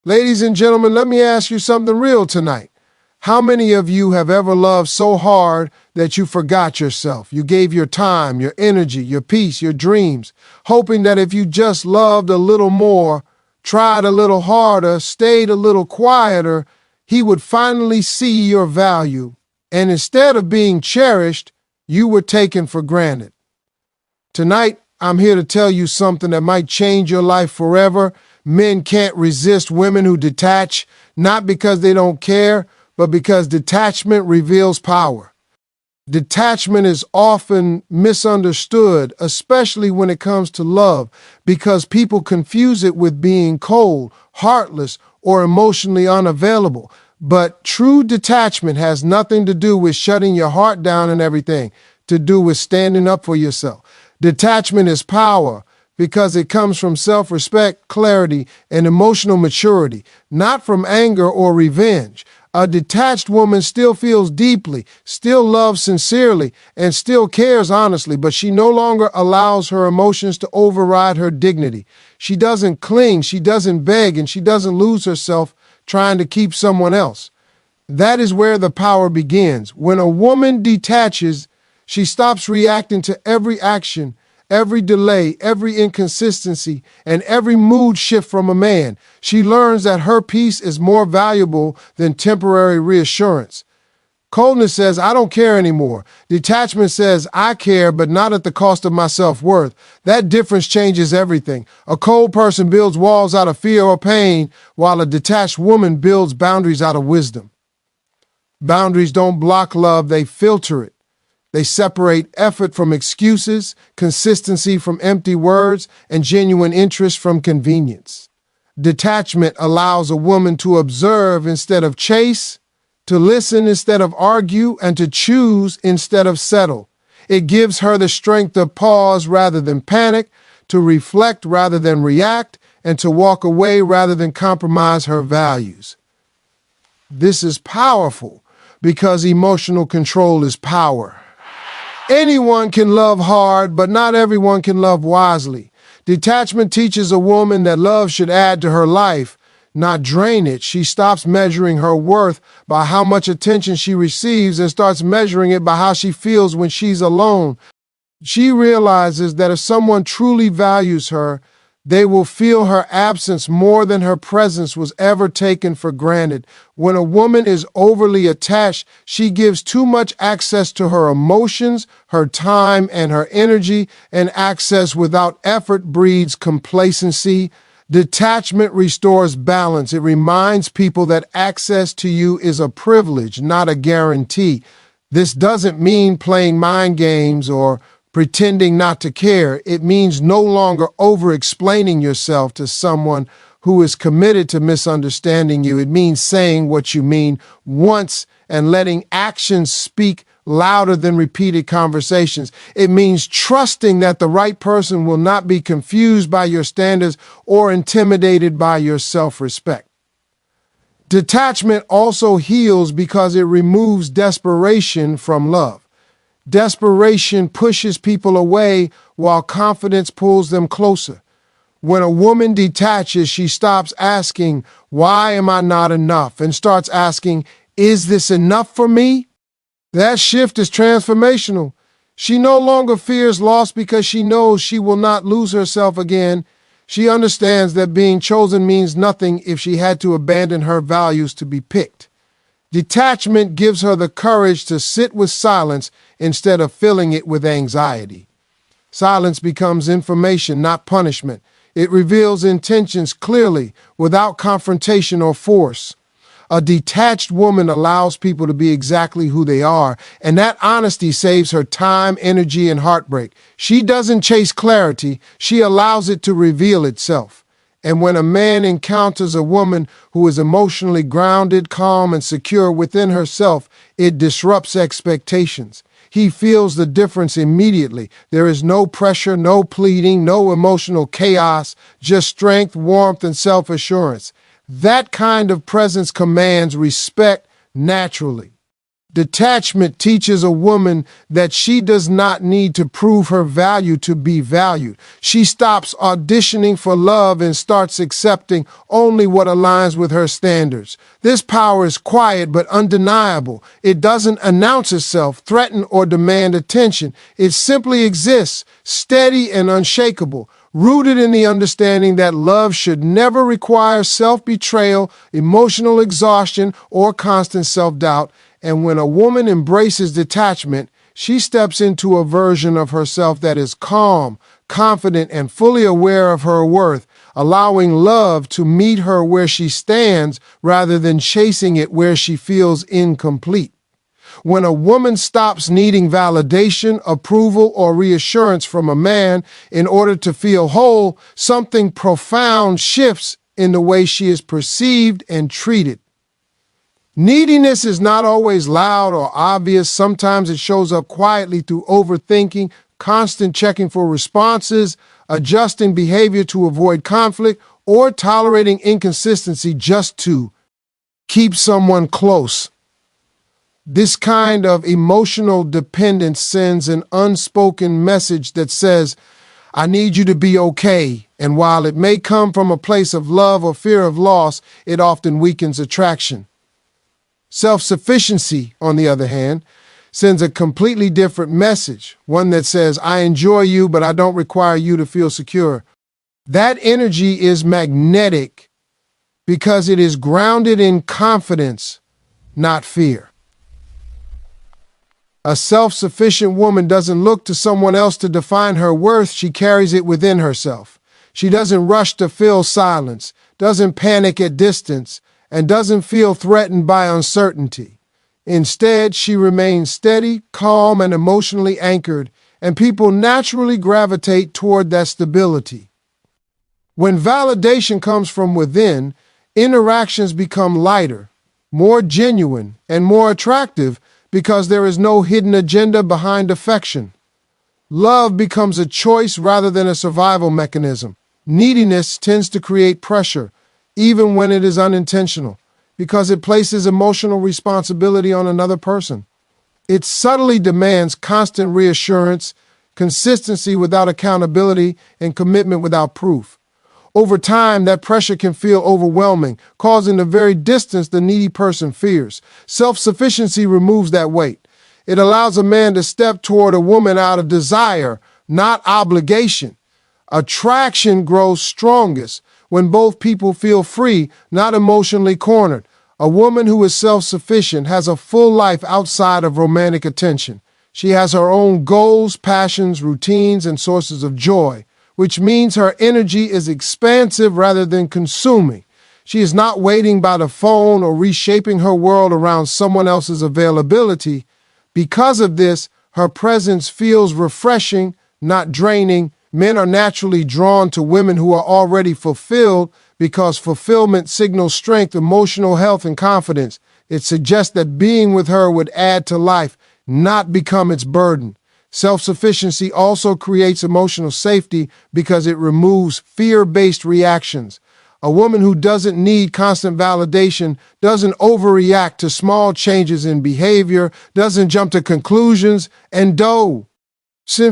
Ladies and gentlemen, let me ask you something real tonight. How many of you have ever loved so hard that you forgot yourself? You gave your time, your energy, your peace, your dreams, hoping that if you just loved a little more, tried a little harder, stayed a little quieter, he would finally see your value. And instead of being cherished, you were taken for granted. Tonight, I'm here to tell you something that might change your life forever. Men can't resist women who detach, not because they don't care, but because detachment reveals power. Detachment is often misunderstood, especially when it comes to love, because people confuse it with being cold, heartless, or emotionally unavailable. But true detachment has nothing to do with shutting your heart down and everything to do with standing up for yourself. Detachment is power because it comes from self-respect, clarity, and emotional maturity, not from anger or revenge. A detached woman still feels deeply, still loves sincerely, and still cares honestly, but she no longer allows her emotions to override her dignity. She doesn't cling, she doesn't beg, and she doesn't lose herself trying to keep someone else. That is where the power begins. When a woman detaches, she stops reacting to every action, every delay, every inconsistency, and every mood shift from a man. She learns that her peace is more valuable than temporary reassurance. Coldness says, I don't care anymore. Detachment says, I care, but not at the cost of my self-worth. That difference changes everything. A cold person builds walls out of fear or pain, while a detached woman builds boundaries out of wisdom. Boundaries don't block love, they filter it. They separate effort from excuses, consistency from empty words, and genuine interest from convenience. Detachment allows a woman to observe instead of chase, to listen instead of argue, and to choose instead of settle. It gives her the strength to pause rather than panic, to reflect rather than react, and to walk away rather than compromise her values. This is powerful because emotional control is power. Anyone can love hard, but not everyone can love wisely. Detachment teaches a woman that love should add to her life, not drain it. She stops measuring her worth by how much attention she receives and starts measuring it by how she feels when she's alone. She realizes that if someone truly values her, they will feel her absence more than her presence was ever taken for granted. When a woman is overly attached, she gives too much access to her emotions, her time, and her energy, and access without effort breeds complacency. Detachment restores balance. It reminds people that access to you is a privilege, not a guarantee. This doesn't mean playing mind games or pretending not to care. It means no longer over-explaining yourself to someone who is committed to misunderstanding you. It means saying what you mean once and letting actions speak louder than repeated conversations. It means trusting that the right person will not be confused by your standards or intimidated by your self-respect. Detachment also heals because it removes desperation from love. Desperation pushes people away while confidence pulls them closer. When a woman detaches, she stops asking, why am I not enough? And starts asking, is this enough for me? That shift is transformational. She no longer fears loss because she knows she will not lose herself again. She understands that being chosen means nothing if she had to abandon her values to be picked. Detachment gives her the courage to sit with silence instead of filling it with anxiety. Silence becomes information, not punishment. It reveals intentions clearly, without confrontation or force. A detached woman allows people to be exactly who they are, and that honesty saves her time, energy, and heartbreak. She doesn't chase clarity, she allows it to reveal itself. And when a man encounters a woman who is emotionally grounded, calm, and secure within herself, it disrupts expectations. He feels the difference immediately. There is no pressure, no pleading, no emotional chaos, just strength, warmth, and self-assurance. That kind of presence commands respect naturally. Detachment teaches a woman that she does not need to prove her value to be valued. She stops auditioning for love and starts accepting only what aligns with her standards. This power is quiet but undeniable. It doesn't announce itself, threaten, or demand attention. It simply exists, steady and unshakable, rooted in the understanding that love should never require self-betrayal, emotional exhaustion, or constant self-doubt. And when a woman embraces detachment, she steps into a version of herself that is calm, confident, and fully aware of her worth, allowing love to meet her where she stands rather than chasing it where she feels incomplete. When a woman stops needing validation, approval, or reassurance from a man in order to feel whole, something profound shifts in the way she is perceived and treated. Neediness is not always loud or obvious. Sometimes it shows up quietly through overthinking, constant checking for responses, adjusting behavior to avoid conflict, or tolerating inconsistency just to keep someone close. This kind of emotional dependence sends an unspoken message that says, I need you to be okay. And while it may come from a place of love or fear of loss, it often weakens attraction. Self-sufficiency, on the other hand, sends a completely different message, one that says, I enjoy you, but I don't require you to feel secure. That energy is magnetic because it is grounded in confidence, not fear. A self-sufficient woman doesn't look to someone else to define her worth. She carries it within herself. She doesn't rush to fill silence, doesn't panic at distance, and doesn't feel threatened by uncertainty. Instead, she remains steady, calm, and emotionally anchored, and people naturally gravitate toward that stability. When validation comes from within, interactions become lighter, more genuine, and more attractive because there is no hidden agenda behind affection. Love becomes a choice rather than a survival mechanism. Neediness tends to create pressure, even when it is unintentional, because it places emotional responsibility on another person. It subtly demands constant reassurance, consistency without accountability, and commitment without proof. Over time, that pressure can feel overwhelming, causing the very distance the needy person fears. Self-sufficiency removes that weight. It allows a man to step toward a woman out of desire, not obligation. Attraction grows strongest when both people feel free, not emotionally cornered. A woman who is self-sufficient has a full life outside of romantic attention. She has her own goals, passions, routines, and sources of joy, which means her energy is expansive rather than consuming. She is not waiting by the phone or reshaping her world around someone else's availability. Because of this, her presence feels refreshing, not draining. Men are naturally drawn to women who are already fulfilled because fulfillment signals strength, emotional health, and confidence. It suggests that being with her would add to life, not become its burden. Self-sufficiency also creates emotional safety because it removes fear-based reactions. A woman who doesn't need constant validation doesn't overreact to small changes in behavior, doesn't jump to conclusions, and doesn't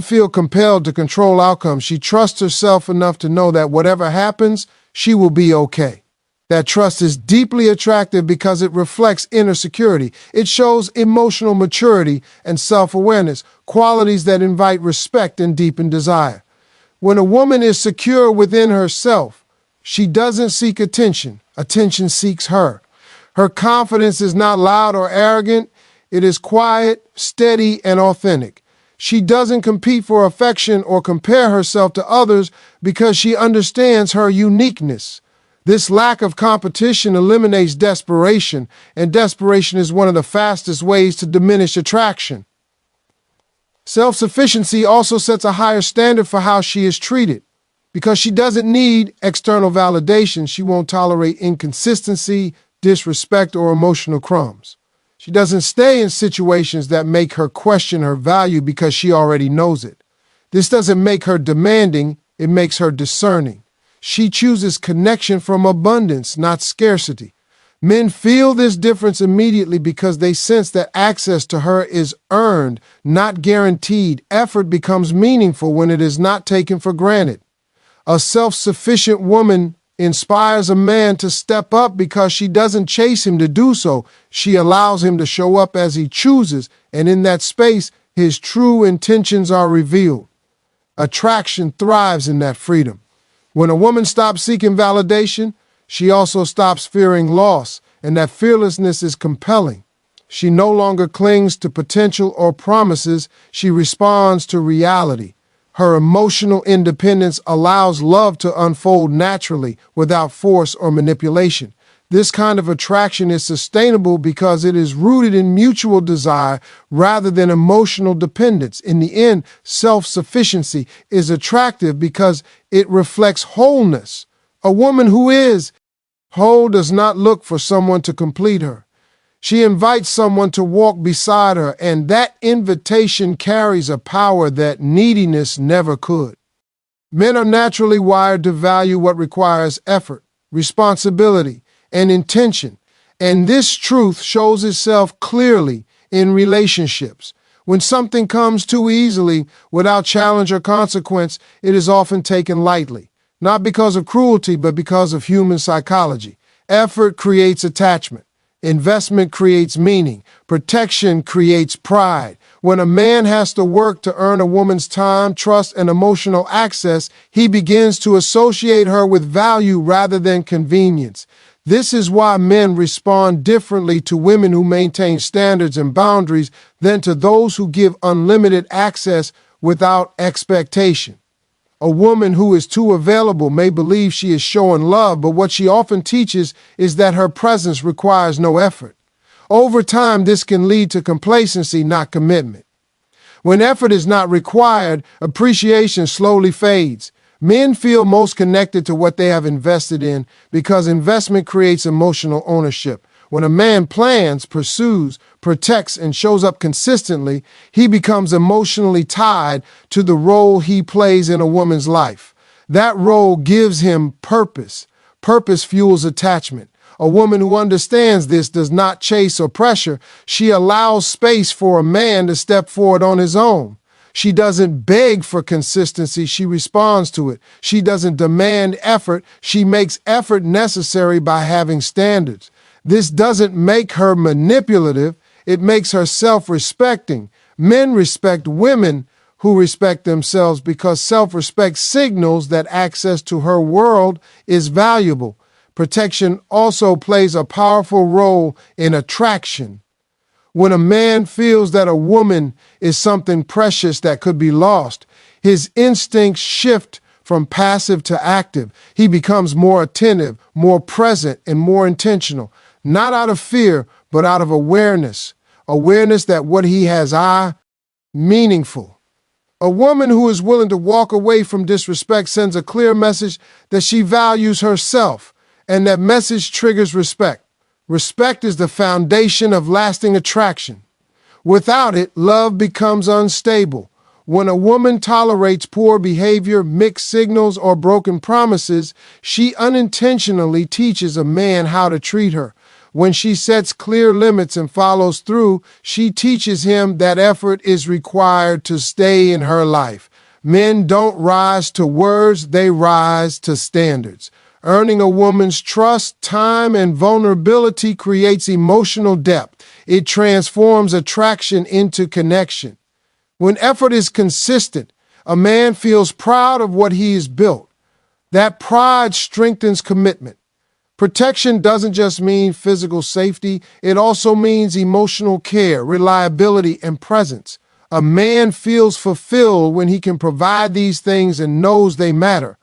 feel compelled to control outcomes. She trusts herself enough to know that whatever happens, she will be okay. That trust is deeply attractive because it reflects inner security. It shows emotional maturity and self-awareness, qualities that invite respect and deepen desire. When a woman is secure within herself, she doesn't seek attention. Attention seeks her. Her confidence is not loud or arrogant. It is quiet, steady, and authentic. She doesn't compete for affection or compare herself to others because she understands her uniqueness. This lack of competition eliminates desperation, and desperation is one of the fastest ways to diminish attraction. Self-sufficiency also sets a higher standard for how she is treated. Because she doesn't need external validation, she won't tolerate inconsistency, disrespect, or emotional crumbs. She doesn't stay in situations that make her question her value because she already knows it. This doesn't make her demanding, it makes her discerning. She chooses connection from abundance, not scarcity. Men feel this difference immediately because they sense that access to her is earned, not guaranteed. Effort becomes meaningful when it is not taken for granted. A self-sufficient woman inspires a man to step up because she doesn't chase him to do so. She allows him to show up as he chooses, and in that space, his true intentions are revealed. Attraction thrives in that freedom. When a woman stops seeking validation, she also stops fearing loss, and that fearlessness is compelling. She no longer clings to potential or promises, she responds to reality. Her emotional independence allows love to unfold naturally without force or manipulation. This kind of attraction is sustainable because it is rooted in mutual desire rather than emotional dependence. In the end, self-sufficiency is attractive because it reflects wholeness. A woman who is whole does not look for someone to complete her. She invites someone to walk beside her, and that invitation carries a power that neediness never could. Men are naturally wired to value what requires effort, responsibility, and intention, and this truth shows itself clearly in relationships. When something comes too easily, without challenge or consequence, it is often taken lightly, not because of cruelty, but because of human psychology. Effort creates attachment. Investment creates meaning. Protection creates pride. When a man has to work to earn a woman's time, trust, and emotional access, he begins to associate her with value rather than convenience. This is why men respond differently to women who maintain standards and boundaries than to those who give unlimited access without expectation. A woman who is too available may believe she is showing love, but what she often teaches is that her presence requires no effort. Over time, this can lead to complacency, not commitment. When effort is not required, appreciation slowly fades. Men feel most connected to what they have invested in because investment creates emotional ownership. When a man plans, pursues, protects, and shows up consistently, he becomes emotionally tied to the role he plays in a woman's life. That role gives him purpose. Purpose fuels attachment. A woman who understands this does not chase or pressure. She allows space for a man to step forward on his own. She doesn't beg for consistency, she responds to it. She doesn't demand effort, she makes effort necessary by having standards. This doesn't make her manipulative, it makes her self-respecting. Men respect women who respect themselves because self-respect signals that access to her world is valuable. Protection also plays a powerful role in attraction. When a man feels that a woman is something precious that could be lost, his instincts shift from passive to active. He becomes more attentive, more present, and more intentional. Not out of fear, but out of awareness. Awareness that what he has meaningful. A woman who is willing to walk away from disrespect sends a clear message that she values herself, and that message triggers respect. Respect is the foundation of lasting attraction. Without it, love becomes unstable. When a woman tolerates poor behavior, mixed signals, or broken promises, she unintentionally teaches a man how to treat her. When she sets clear limits and follows through, she teaches him that effort is required to stay in her life. Men don't rise to words, they rise to standards. Earning a woman's trust, time, and vulnerability creates emotional depth. It transforms attraction into connection. When effort is consistent, a man feels proud of what he has built. That pride strengthens commitment. Protection doesn't just mean physical safety, it also means emotional care, reliability, and presence. A man feels fulfilled when he can provide these things and knows they matter.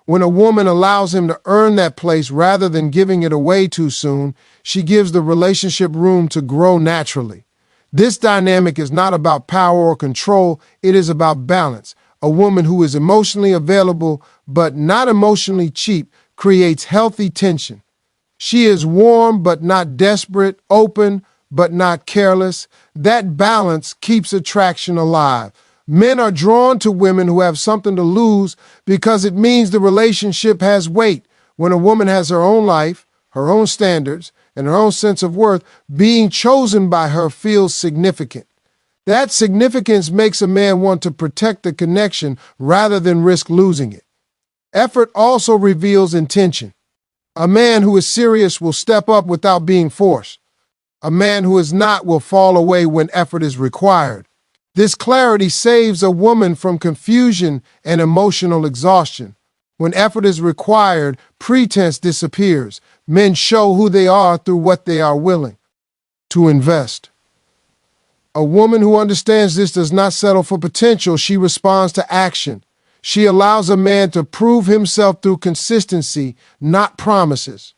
When a woman allows him to earn that place rather than giving it away too soon, she gives the relationship room to grow naturally. This dynamic is not about power or control, it is about balance. A woman who is emotionally available but not emotionally cheap creates healthy tension. She is warm but not desperate, open but not careless. That balance keeps attraction alive. Men are drawn to women who have something to lose because it means the relationship has weight. When a woman has her own life, her own standards, and her own sense of worth, being chosen by her feels significant. That significance makes a man want to protect the connection rather than risk losing it. Effort also reveals intention. A man who is serious will step up without being forced. A man who is not will fall away when effort is required. This clarity saves a woman from confusion and emotional exhaustion. When effort is required, pretense disappears. Men show who they are through what they are willing to invest. A woman who understands this does not settle for potential. She responds to action. She allows a man to prove himself through consistency, not promises.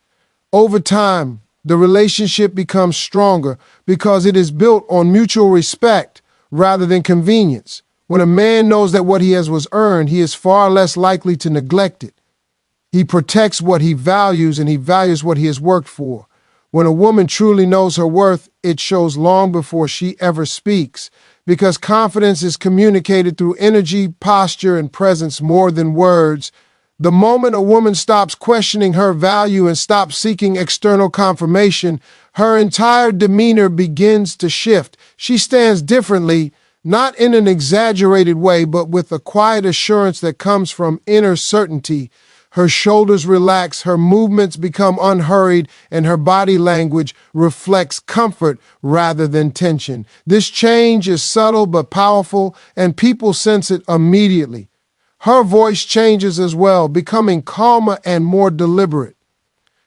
Over time, the relationship becomes stronger because it is built on mutual respect rather than convenience. When a man knows that what he has was earned, he is far less likely to neglect it. He protects what he values and he values what he has worked for. When a woman truly knows her worth, it shows long before she ever speaks, because confidence is communicated through energy, posture, and presence more than words. The moment a woman stops questioning her value and stops seeking external confirmation, her entire demeanor begins to shift. She stands differently, not in an exaggerated way, but with a quiet assurance that comes from inner certainty. Her shoulders relax, her movements become unhurried, and her body language reflects comfort rather than tension. This change is subtle but powerful, and people sense it immediately. Her voice changes as well, becoming calmer and more deliberate.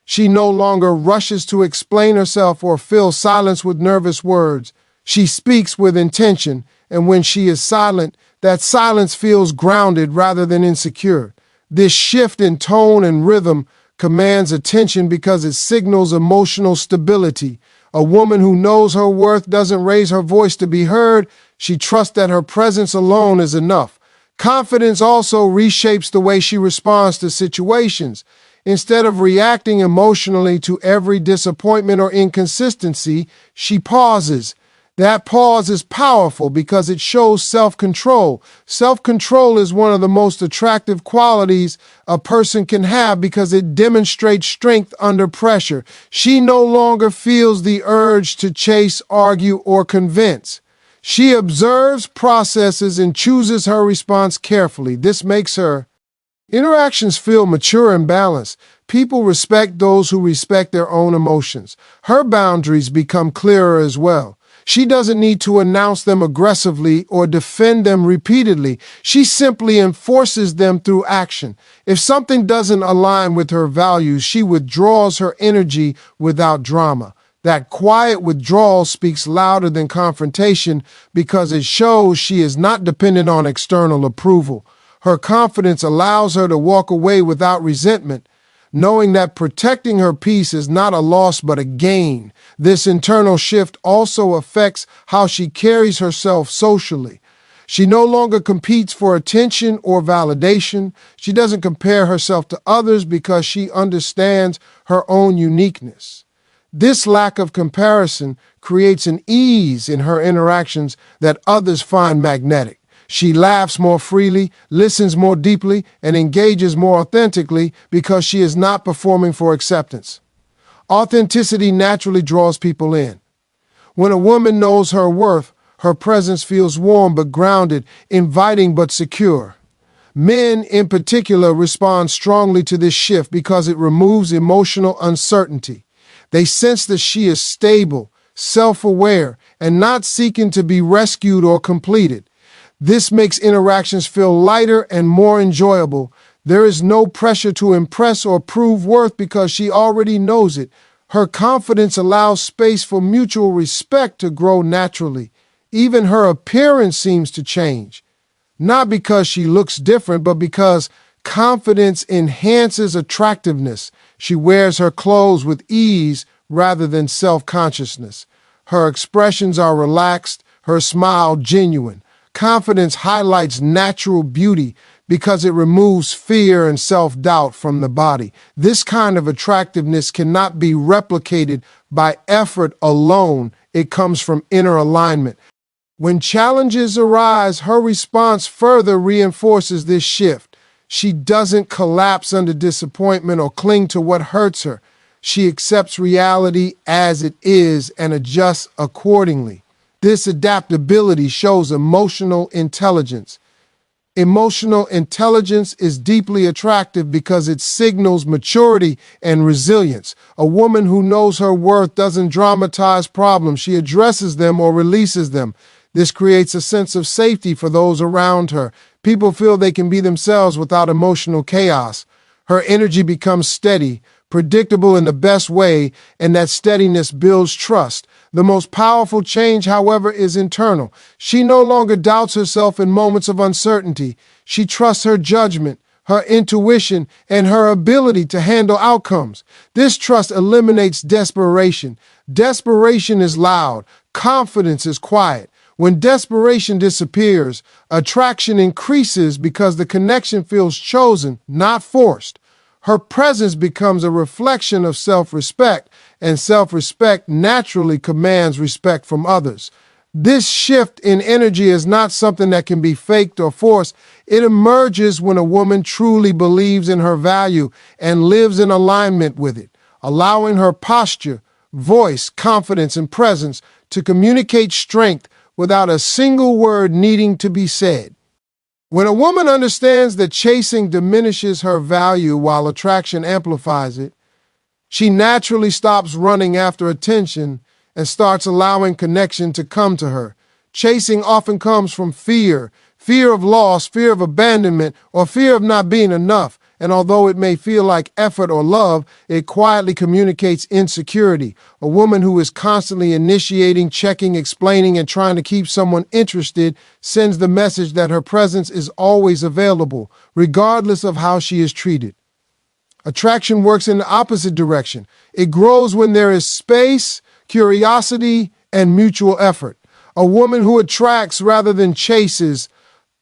She no longer rushes to explain herself or fill silence with nervous words. She speaks with intention, and when she is silent, that silence feels grounded rather than insecure. This shift in tone and rhythm commands attention because it signals emotional stability. A woman who knows her worth doesn't raise her voice to be heard. She trusts that her presence alone is enough. Confidence also reshapes the way she responds to situations. Instead of reacting emotionally to every disappointment or inconsistency, she pauses. That pause is powerful because it shows self-control. Self-control is one of the most attractive qualities a person can have because it demonstrates strength under pressure. She no longer feels the urge to chase, argue, or convince. She observes, processes, and chooses her response carefully. This makes her interactions feel mature and balanced. People respect those who respect their own emotions. Her boundaries become clearer as well. She doesn't need to announce them aggressively or defend them repeatedly. She simply enforces them through action. If something doesn't align with her values, she withdraws her energy without drama. That quiet withdrawal speaks louder than confrontation because it shows she is not dependent on external approval. Her confidence allows her to walk away without resentment, knowing that protecting her peace is not a loss but a gain. This internal shift also affects how she carries herself socially. She no longer competes for attention or validation. She doesn't compare herself to others because she understands her own uniqueness. This lack of comparison creates an ease in her interactions that others find magnetic. She laughs more freely, listens more deeply, and engages more authentically because she is not performing for acceptance. Authenticity naturally draws people in. When a woman knows her worth, her presence feels warm but grounded, inviting but secure. Men, in particular, respond strongly to this shift because it removes emotional uncertainty. They sense that she is stable, self-aware, and not seeking to be rescued or completed. This makes interactions feel lighter and more enjoyable. There is no pressure to impress or prove worth because she already knows it. Her confidence allows space for mutual respect to grow naturally. Even her appearance seems to change. Not because she looks different, but because confidence enhances attractiveness. She wears her clothes with ease rather than self-consciousness. Her expressions are relaxed, her smile genuine. Confidence highlights natural beauty because it removes fear and self-doubt from the body. This kind of attractiveness cannot be replicated by effort alone. It comes from inner alignment. When challenges arise, her response further reinforces this shift. She doesn't collapse under disappointment or cling to what hurts her. She accepts reality as it is and adjusts accordingly. This adaptability shows emotional intelligence. Emotional intelligence is deeply attractive because it signals maturity and resilience. A woman who knows her worth doesn't dramatize problems, she addresses them or releases them. This creates a sense of safety for those around her. People feel they can be themselves without emotional chaos. Her energy becomes steady, predictable in the best way, and that steadiness builds trust. The most powerful change, however, is internal. She no longer doubts herself in moments of uncertainty. She trusts her judgment, her intuition, and her ability to handle outcomes. This trust eliminates desperation. Desperation is loud. Confidence is quiet. When desperation disappears, attraction increases because the connection feels chosen, not forced. Her presence becomes a reflection of self-respect, and self-respect naturally commands respect from others. This shift in energy is not something that can be faked or forced. It emerges when a woman truly believes in her value and lives in alignment with it, allowing her posture, voice, confidence, and presence to communicate strength without a single word needing to be said. When a woman understands that chasing diminishes her value while attraction amplifies it, she naturally stops running after attention and starts allowing connection to come to her. Chasing often comes from fear of loss, fear of abandonment, or fear of not being enough. And although it may feel like effort or love, it quietly communicates insecurity. A woman who is constantly initiating, checking, explaining, and trying to keep someone interested sends the message that her presence is always available, regardless of how she is treated. Attraction works in the opposite direction. It grows when there is space, curiosity, and mutual effort. A woman who attracts rather than chases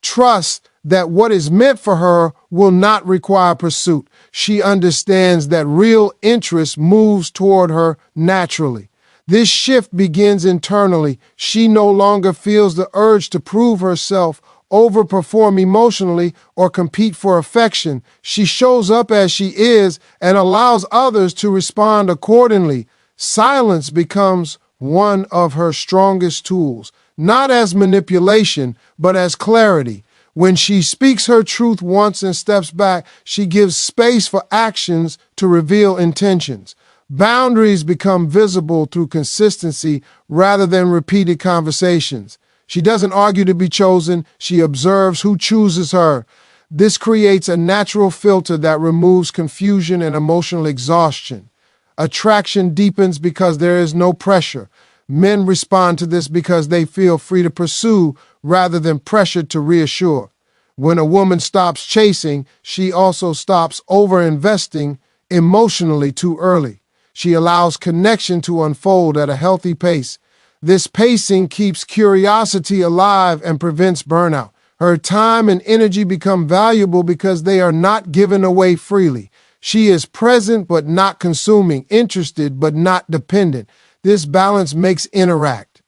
trusts that what is meant for her will not require pursuit. She understands that real interest moves toward her naturally. This shift begins internally. She no longer feels the urge to prove herself, overperform emotionally, or compete for affection. She shows up as she is and allows others to respond accordingly. Silence becomes one of her strongest tools, not as manipulation, but as clarity. When she speaks her truth once and steps back, she gives space for actions to reveal intentions. Boundaries become visible through consistency rather than repeated conversations. She doesn't argue to be chosen, she observes who chooses her. This creates a natural filter that removes confusion and emotional exhaustion. Attraction deepens because there is no pressure. Men respond to this because they feel free to pursue rather than pressured to reassure. When a woman stops chasing, she also stops over-investing emotionally too early. She allows connection to unfold at a healthy pace. This pacing keeps curiosity alive and prevents burnout. Her time and energy become valuable because they are not given away freely. She is present but not consuming, interested but not dependent. This balance makes interact.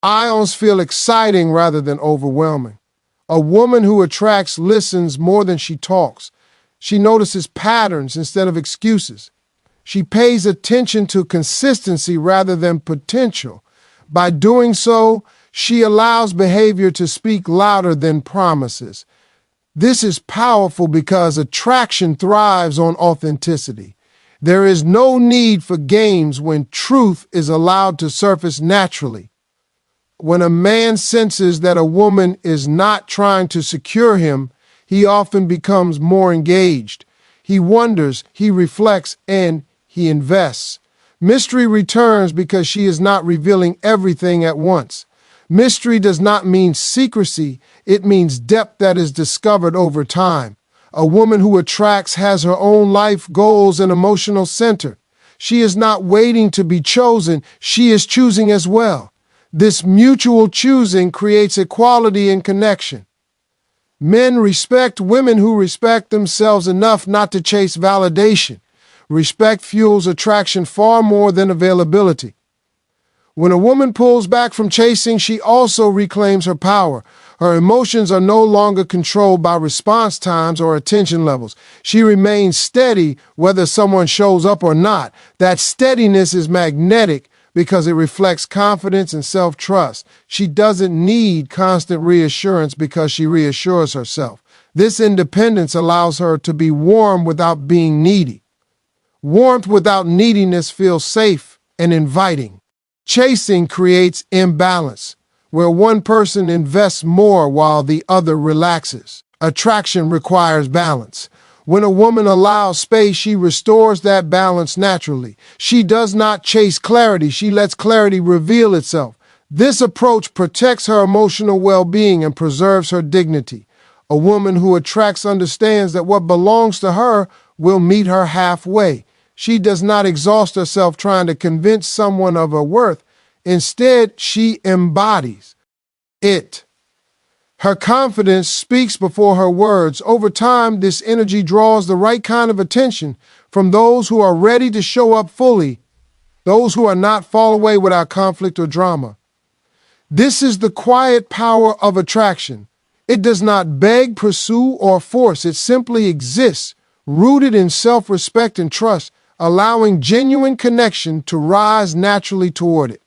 Ions feel exciting rather than overwhelming. A woman who attracts listens more than she talks. She notices patterns instead of excuses. She pays attention to consistency rather than potential. By doing so, she allows behavior to speak louder than promises. This is powerful because attraction thrives on authenticity. There is no need for games when truth is allowed to surface naturally. When a man senses that a woman is not trying to secure him, he often becomes more engaged. He wonders, he reflects, and he invests. Mystery returns because she is not revealing everything at once. Mystery does not mean secrecy, it means depth that is discovered over time. A woman who attracts has her own life goals and emotional center. She is not waiting to be chosen, she is choosing as well. This mutual choosing creates equality and connection. Men respect women who respect themselves enough not to chase validation. Respect fuels attraction far more than availability. When a woman pulls back from chasing, she also reclaims her power. Her emotions are no longer controlled by response times or attention levels. She remains steady whether someone shows up or not. That steadiness is magnetic because it reflects confidence and self-trust. She doesn't need constant reassurance because she reassures herself. This independence allows her to be warm without being needy. Warmth without neediness feels safe and inviting. Chasing creates imbalance, where one person invests more while the other relaxes. Attraction requires balance. When a woman allows space, she restores that balance naturally. She does not chase clarity, she lets clarity reveal itself. This approach protects her emotional well-being and preserves her dignity. A woman who attracts understands that what belongs to her will meet her halfway. She does not exhaust herself trying to convince someone of her worth. Instead, she embodies it. Her confidence speaks before her words. Over time, this energy draws the right kind of attention from those who are ready to show up fully, those who are not fall away without conflict or drama. This is the quiet power of attraction. It does not beg, pursue, or force. It simply exists, rooted in self-respect and trust, allowing genuine connection to rise naturally toward it.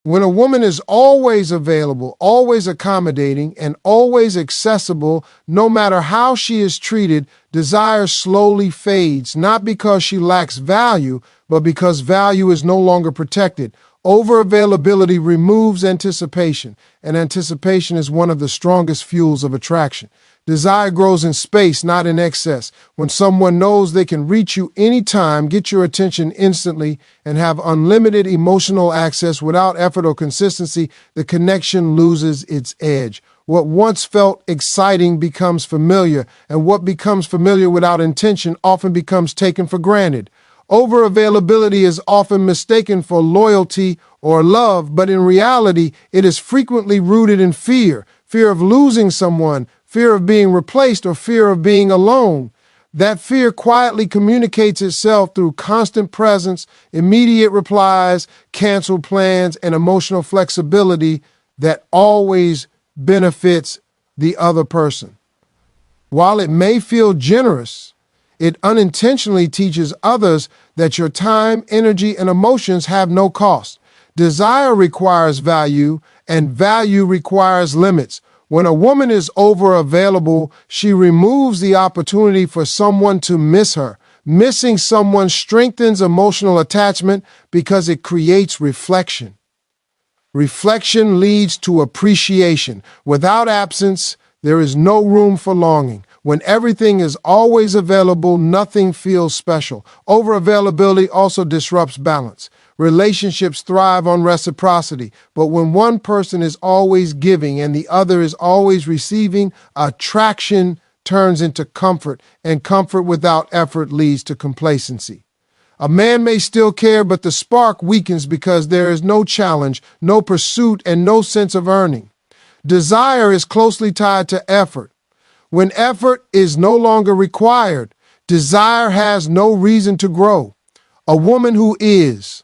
When a woman is always available, always accommodating, and always accessible, no matter how she is treated, desire slowly fades, not because she lacks value, but because value is no longer protected. Over-availability removes anticipation, and anticipation is one of the strongest fuels of attraction. Desire grows in space, not in excess. When someone knows they can reach you anytime, get your attention instantly, and have unlimited emotional access without effort or consistency, the connection loses its edge. What once felt exciting becomes familiar, and what becomes familiar without intention often becomes taken for granted. Over-availability is often mistaken for loyalty or love, but in reality, it is frequently rooted in fear. Fear of losing someone, fear of being replaced, or fear of being alone. That fear quietly communicates itself through constant presence, immediate replies, canceled plans, and emotional flexibility that always benefits the other person. While it may feel generous, it unintentionally teaches others that your time, energy, and emotions have no cost. Desire requires value, and value requires limits. When a woman is over-available, she removes the opportunity for someone to miss her. Missing someone strengthens emotional attachment because it creates reflection. Reflection leads to appreciation. Without absence, there is no room for longing. When everything is always available, nothing feels special. Over-availability also disrupts balance. Relationships thrive on reciprocity, but when one person is always giving and the other is always receiving, attraction turns into comfort, and comfort without effort leads to complacency. A man may still care, but the spark weakens because there is no challenge, no pursuit, and no sense of earning. Desire is closely tied to effort. When effort is no longer required, desire has no reason to grow. A woman who is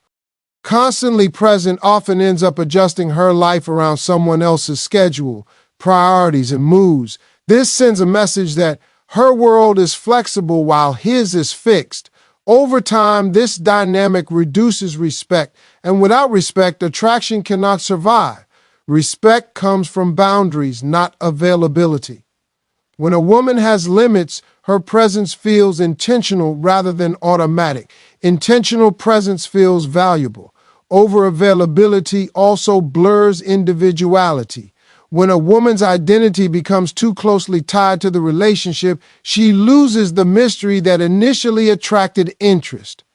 constantly present often ends up adjusting her life around someone else's schedule, priorities, and moods. This sends a message that her world is flexible while his is fixed. Over time, this dynamic reduces respect, and without respect, attraction cannot survive. Respect comes from boundaries, not availability. When a woman has limits, her presence feels intentional rather than automatic. Intentional presence feels valuable. Over-availability also blurs individuality. When a woman's identity becomes too closely tied to the relationship, she loses the mystery that initially attracted interest.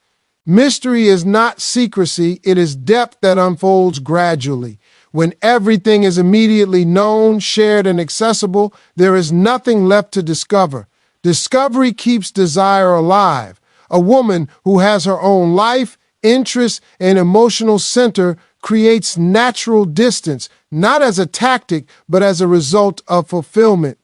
Mystery is not secrecy, it is depth that unfolds gradually. When everything is immediately known, shared, and accessible, there is nothing left to discover. Discovery keeps desire alive. A woman who has her own life, interests, and emotional center creates natural distance, not as a tactic, but as a result of fulfillment.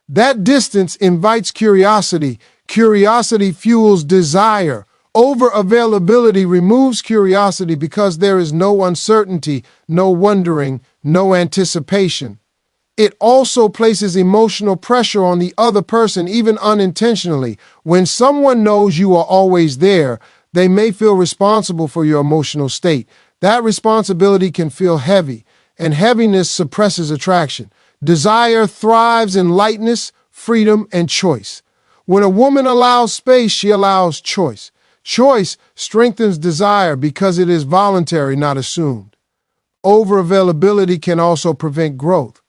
That distance invites curiosity. Curiosity fuels desire. Over-availability removes curiosity because there is no uncertainty, no wondering, no anticipation. It also places emotional pressure on the other person, even unintentionally. When someone knows you are always there, they may feel responsible for your emotional state. That responsibility can feel heavy, and heaviness suppresses attraction. Desire thrives in lightness, freedom, and choice. When a woman allows space, she allows choice. Choice strengthens desire because it is voluntary, not assumed. Overavailability can also prevent growth.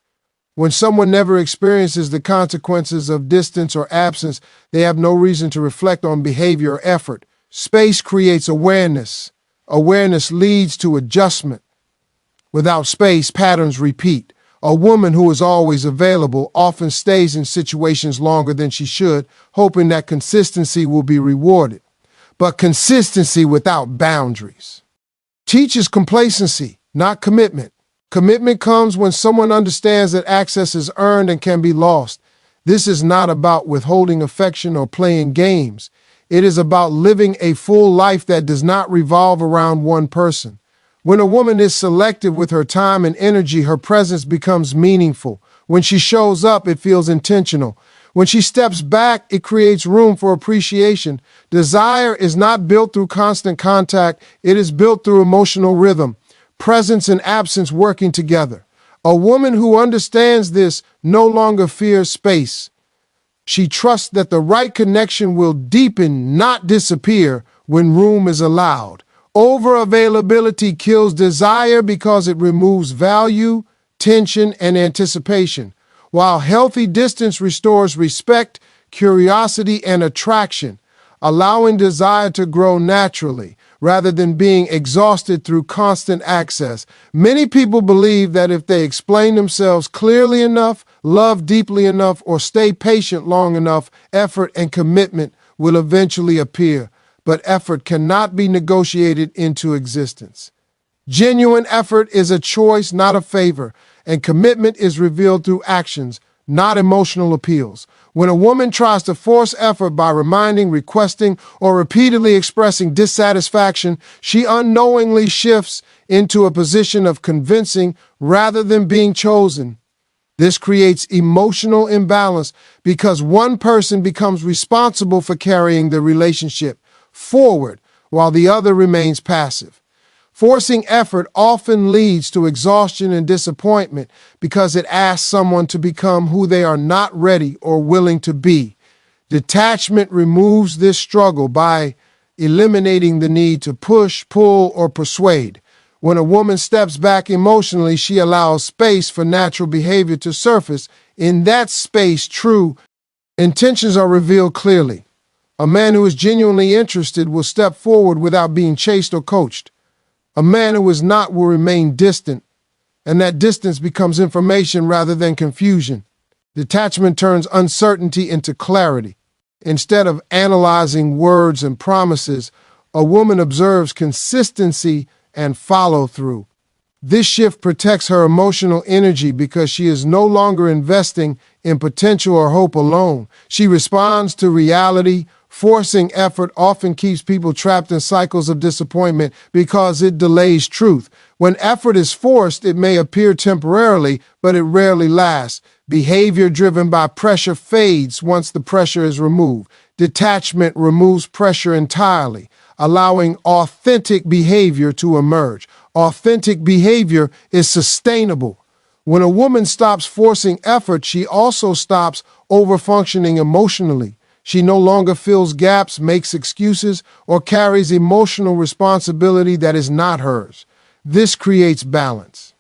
When someone never experiences the consequences of distance or absence, they have no reason to reflect on behavior or effort. Space creates awareness. Awareness leads to adjustment. Without space, patterns repeat. A woman who is always available often stays in situations longer than she should, hoping that consistency will be rewarded. But consistency without boundaries teaches complacency, not commitment. Commitment comes when someone understands that access is earned and can be lost. This is not about withholding affection or playing games. It is about living a full life that does not revolve around one person. When a woman is selective with her time and energy, her presence becomes meaningful. When she shows up, it feels intentional. When she steps back, it creates room for appreciation. Desire is not built through constant contact. It is built through emotional rhythm. Presence and absence working together. A woman who understands this no longer fears space. She trusts that the right connection will deepen, not disappear, when room is allowed. Overavailability kills desire because it removes value, tension, and anticipation, while healthy distance restores respect, curiosity, and attraction, allowing desire to grow naturally, rather than being exhausted through constant access. Many people believe that if they explain themselves clearly enough, love deeply enough, or stay patient long enough, effort and commitment will eventually appear. But effort cannot be negotiated into existence. Genuine effort is a choice, not a favor, and commitment is revealed through actions, not emotional appeals. When a woman tries to force effort by reminding, requesting, or repeatedly expressing dissatisfaction, she unknowingly shifts into a position of convincing rather than being chosen. This creates emotional imbalance because one person becomes responsible for carrying the relationship forward while the other remains passive. Forcing effort often leads to exhaustion and disappointment because it asks someone to become who they are not ready or willing to be. Detachment removes this struggle by eliminating the need to push, pull, or persuade. When a woman steps back emotionally, she allows space for natural behavior to surface. In that space, true intentions are revealed clearly. A man who is genuinely interested will step forward without being chased or coached. A man who is not will remain distant, and that distance becomes information rather than confusion. Detachment turns uncertainty into clarity. Instead of analyzing words and promises, a woman observes consistency and follow-through. This shift protects her emotional energy because she is no longer investing in potential or hope alone. She responds to reality. Forcing effort often keeps people trapped in cycles of disappointment because it delays truth. When effort is forced, it may appear temporarily, but it rarely lasts. Behavior driven by pressure fades once the pressure is removed. Detachment removes pressure entirely, allowing authentic behavior to emerge. Authentic behavior is sustainable. When a woman stops forcing effort, she also stops overfunctioning emotionally. She no longer fills gaps, makes excuses, or carries emotional responsibility that is not hers. This creates balance.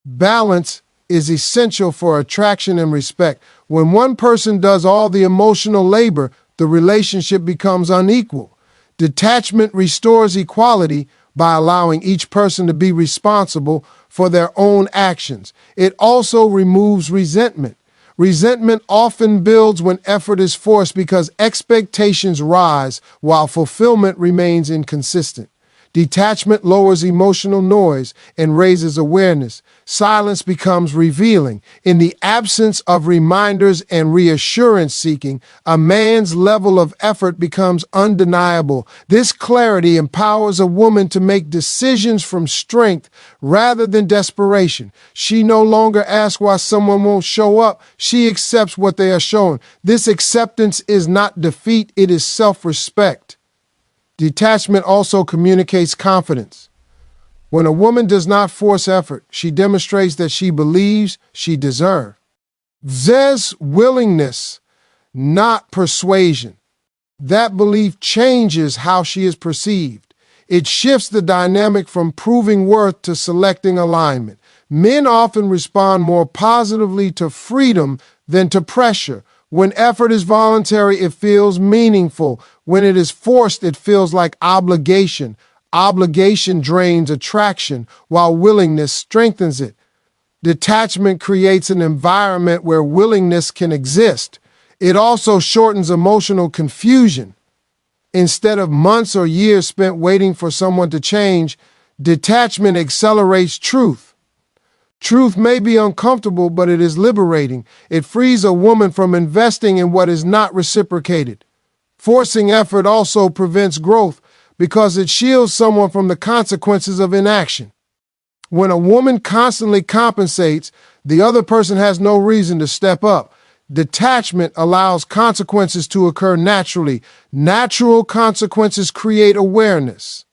Balance is essential for attraction and respect. When one person does all the emotional labor, the relationship becomes unequal. Detachment restores equality by allowing each person to be responsible for their own actions. It also removes resentment. Resentment often builds when effort is forced because expectations rise while fulfillment remains inconsistent. Detachment lowers emotional noise and raises awareness. Silence becomes revealing. In the absence of reminders and reassurance seeking, a man's level of effort becomes undeniable. This clarity empowers a woman to make decisions from strength rather than desperation. She no longer asks why someone won't show up. She accepts what they are showing. This acceptance is not defeat, it is self-respect. Detachment also communicates confidence. When a woman does not force effort, she demonstrates that she believes she deserves. There's willingness, not persuasion. That belief changes how she is perceived. It shifts the dynamic from proving worth to selecting alignment. Men often respond more positively to freedom than to pressure. When effort is voluntary, it feels meaningful. When it is forced, it feels like obligation. Obligation drains attraction, while willingness strengthens it. Detachment creates an environment where willingness can exist. It also shortens emotional confusion. Instead of months or years spent waiting for someone to change, detachment accelerates truth. Truth may be uncomfortable, but it is liberating. It frees a woman from investing in what is not reciprocated. Forcing effort also prevents growth because it shields someone from the consequences of inaction. When a woman constantly compensates, the other person has no reason to step up. Detachment allows consequences to occur naturally. Natural consequences create awareness.